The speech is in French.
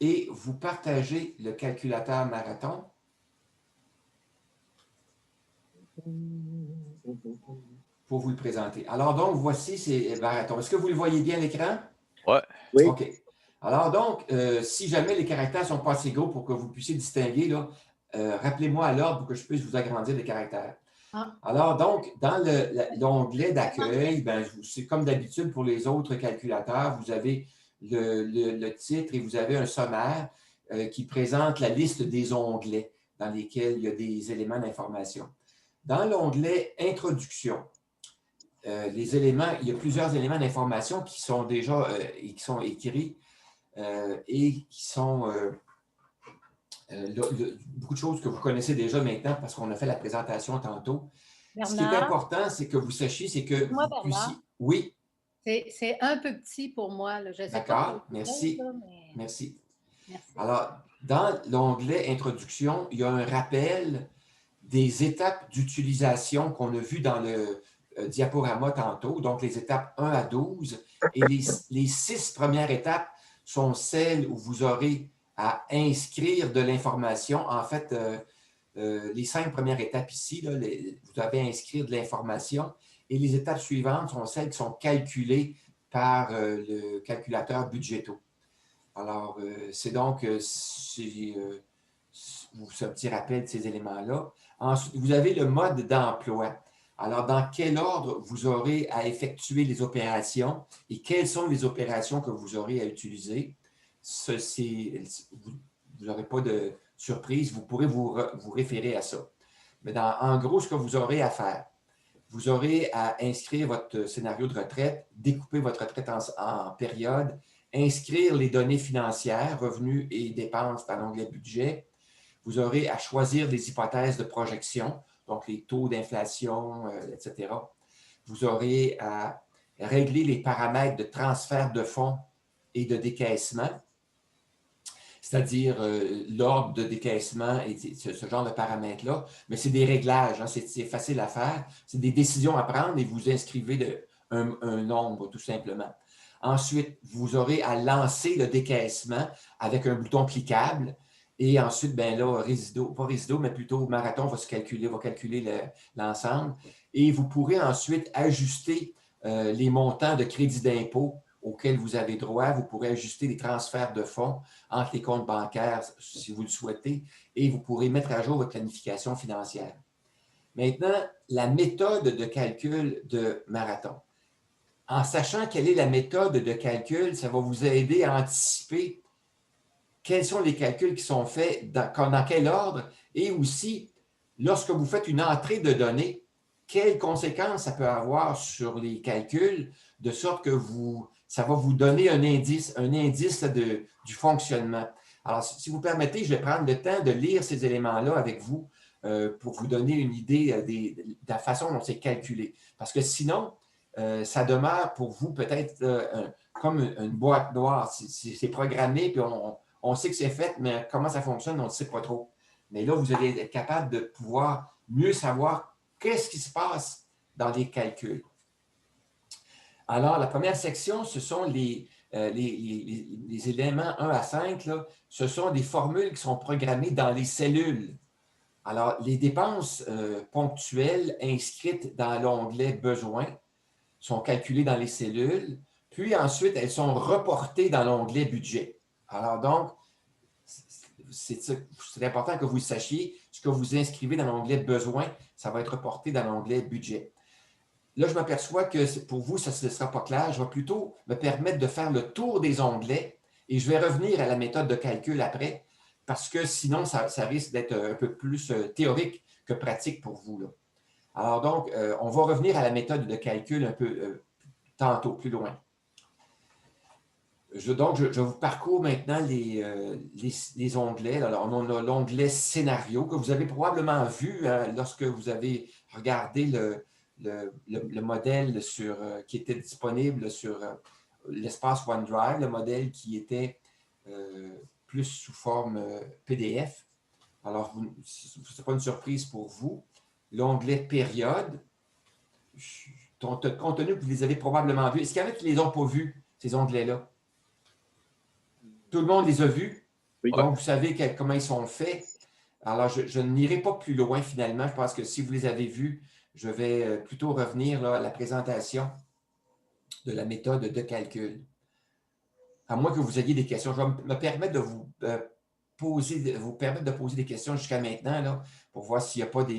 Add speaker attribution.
Speaker 1: et vous partagez le calculateur Marathon. Pour vous le présenter. Alors donc, voici ces Marathon. Est-ce que vous le voyez bien à l'écran?
Speaker 2: Ouais.
Speaker 3: Oui.
Speaker 1: OK. Alors donc, si jamais les caractères ne sont pas assez gros pour que vous puissiez distinguer, là, rappelez-moi à l'ordre pour que je puisse vous agrandir les caractères.
Speaker 4: Ah.
Speaker 1: Alors donc, dans l'onglet d'accueil, ben, c'est comme d'habitude pour les autres calculateurs, vous avez le titre et vous avez un sommaire qui présente la liste des onglets dans lesquels il y a des éléments d'information. Dans l'onglet Introduction, les éléments, il y a plusieurs éléments d'information qui sont déjà qui sont écrits et qui sont beaucoup de choses que vous connaissez déjà maintenant parce qu'on a fait la présentation tantôt.
Speaker 4: Bernard,
Speaker 1: ce qui est important, c'est que vous sachiez, c'est que
Speaker 4: moi,
Speaker 1: vous puissiez…
Speaker 4: Bernard,
Speaker 1: Oui,
Speaker 4: c'est un peu petit pour moi. Là. Je sais pas
Speaker 1: d'accord,
Speaker 4: pour les
Speaker 1: merci.
Speaker 4: autres, là, mais...
Speaker 1: Merci.
Speaker 4: Merci.
Speaker 1: Alors, dans l'onglet Introduction, il y a un rappel des étapes d'utilisation qu'on a vues dans le diaporama tantôt, donc les étapes 1 à 12. Et les 6 premières étapes sont celles où vous aurez à inscrire de l'information. En fait, les 5 premières étapes ici, là, vous devez inscrire de l'information. Et les étapes suivantes sont celles qui sont calculées par le calculateur Budgeto. Alors, c'est donc un petit rappel de ces éléments-là. Ensuite, vous avez le mode d'emploi. Alors, dans quel ordre vous aurez à effectuer les opérations et quelles sont les opérations que vous aurez à utiliser? Vous n'aurez pas de surprise, vous pourrez vous référer à ça. Mais en gros, ce que vous aurez à faire, vous aurez à inscrire votre scénario de retraite, découper votre retraite en périodes, inscrire les données financières, revenus et dépenses dans l'onglet budget. Vous aurez à choisir des hypothèses de projection, donc les taux d'inflation, etc. Vous aurez à régler les paramètres de transfert de fonds et de décaissement, c'est-à-dire l'ordre de décaissement et ce genre de paramètres-là. Mais c'est des réglages, hein, c'est facile à faire. C'est des décisions à prendre et vous inscrivez un nombre, tout simplement. Ensuite, vous aurez à lancer le décaissement avec un bouton cliquable. Et ensuite, bien là, pas résido, mais plutôt marathon va calculer l'ensemble. Et vous pourrez ensuite ajuster les montants de crédit d'impôt auxquels vous avez droit. Vous pourrez ajuster les transferts de fonds entre les comptes bancaires si vous le souhaitez. Et vous pourrez mettre à jour votre planification financière. Maintenant, la méthode de calcul de marathon. En sachant quelle est la méthode de calcul, ça va vous aider à anticiper quels sont les calculs qui sont faits, dans quel ordre, et aussi, lorsque vous faites une entrée de données, quelles conséquences ça peut avoir sur les calculs, de sorte que ça va vous donner un indice du fonctionnement. Alors, si vous permettez, je vais prendre le temps de lire ces éléments-là avec vous pour vous donner une idée de la façon dont c'est calculé. Parce que sinon, ça demeure pour vous peut-être comme une boîte noire. C'est programmé, puis on sait que c'est fait, mais comment ça fonctionne, on ne sait pas trop. Mais là, vous allez être capable de pouvoir mieux savoir qu'est-ce qui se passe dans les calculs. Alors, la première section, ce sont les éléments 1 à 5. Là, ce sont des formules qui sont programmées dans les cellules. Alors, les dépenses ponctuelles inscrites dans l'onglet « Besoins » sont calculées dans les cellules, puis ensuite, elles sont reportées dans l'onglet « Budget ». Alors donc, c'est important que vous sachiez, ce que vous inscrivez dans l'onglet « Besoins », ça va être reporté dans l'onglet « Budget ». Là, je m'aperçois que pour vous, ça ne sera pas clair. Je vais plutôt me permettre de faire le tour des onglets et je vais revenir à la méthode de calcul après, parce que sinon, ça risque d'être un peu plus théorique que pratique pour vous, là. Alors donc, on va revenir à la méthode de calcul un peu tantôt, plus loin. Donc, je vous parcours maintenant les onglets. Alors, on a l'onglet Scénario que vous avez probablement vu lorsque vous avez regardé le modèle qui était disponible sur l'espace OneDrive, le modèle qui était plus sous forme PDF. Alors, ce n'est pas une surprise pour vous. L'onglet Période, compte tenu que vous les avez probablement vus. Est-ce qu'il y en a qui ne les ont pas vus, ces onglets-là? Tout le monde les a vus?
Speaker 2: Oui.
Speaker 1: Donc, vous savez comment ils sont faits. Alors, je n'irai pas plus loin finalement. Je pense que si vous les avez vus, je vais plutôt revenir là, à la présentation de la méthode de calcul. À moins que vous ayez des questions, je vais me permettre de vous permettre de poser des questions jusqu'à maintenant là, pour voir s'il n'y a pas des